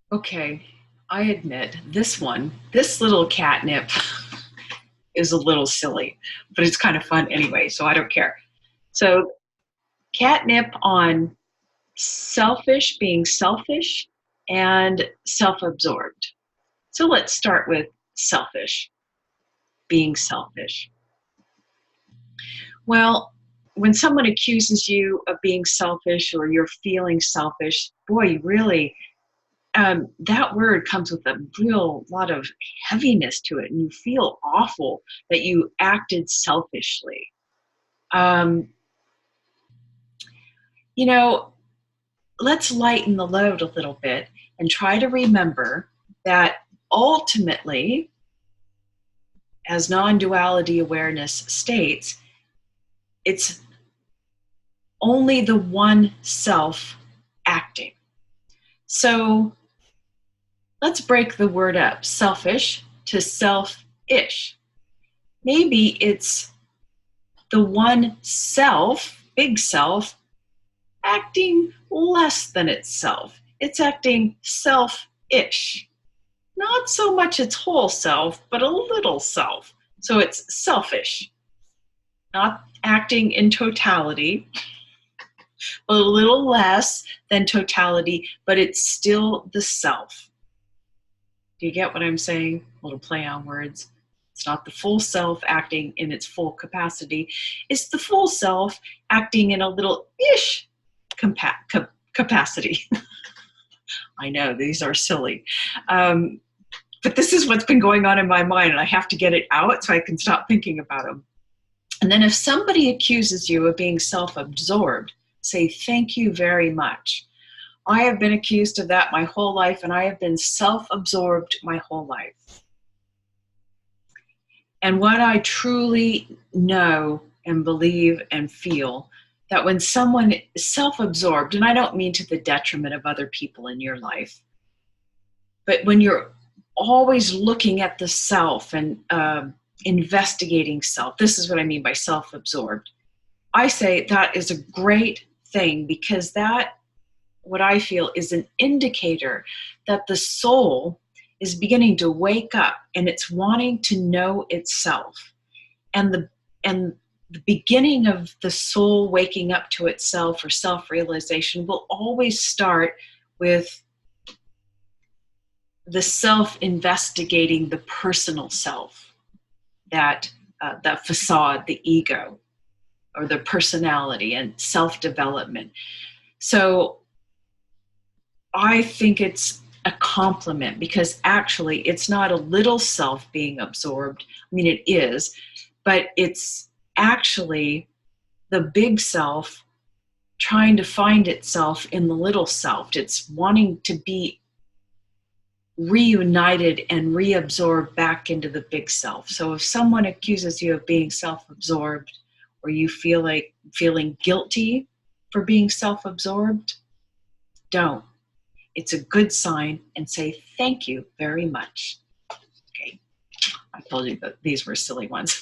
Okay, I admit this little catnip is a little silly, but it's kind of fun anyway, so I don't care. So, catnip on being selfish, and self absorbed. So, let's start with selfish, being selfish. Well, when someone accuses you of being selfish or you're feeling selfish, boy, you really that word comes with a real lot of heaviness to it, and you feel awful that you acted selfishly. Um, you know, let's lighten the load a little bit and try to remember that ultimately, as non duality awareness states, it's only the one self acting. So let's break the word up selfish to self-ish. Maybe it's the one self, big self, acting less than itself. It's acting self-ish. Not so much its whole self, but a little self. So it's selfish, not acting in totality, a little less than totality, but it's still the self. Do you get what I'm saying? A little play on words. It's not the full self acting in its full capacity. It's the full self acting in a little ish capacity. I know these are silly. But this is what's been going on in my mind, and I have to get it out so I can stop thinking about them. And then if somebody accuses you of being self absorbed, say, thank you very much. I have been accused of that my whole life, and I have been self-absorbed my whole life. And what I truly know and believe and feel, that when someone is self-absorbed, and I don't mean to the detriment of other people in your life, but when you're always looking at the self and investigating self, this is what I mean by self-absorbed. I say that is a great thing, because that, what I feel, is an indicator that the soul is beginning to wake up and it's wanting to know itself. And the beginning of the soul waking up to itself, or self-realization, will always start with the self investigating the personal self, that facade, the ego, or the personality, and self-development. So I think it's a compliment, because actually it's not a little self being absorbed. I mean, it is, but it's actually the big self trying to find itself in the little self. It's wanting to be reunited and reabsorbed back into the big self. So if someone accuses you of being self-absorbed, or you feel like feeling guilty for being self-absorbed, don't. It's a good sign, and say thank you very much. Okay, I told you that these were silly ones.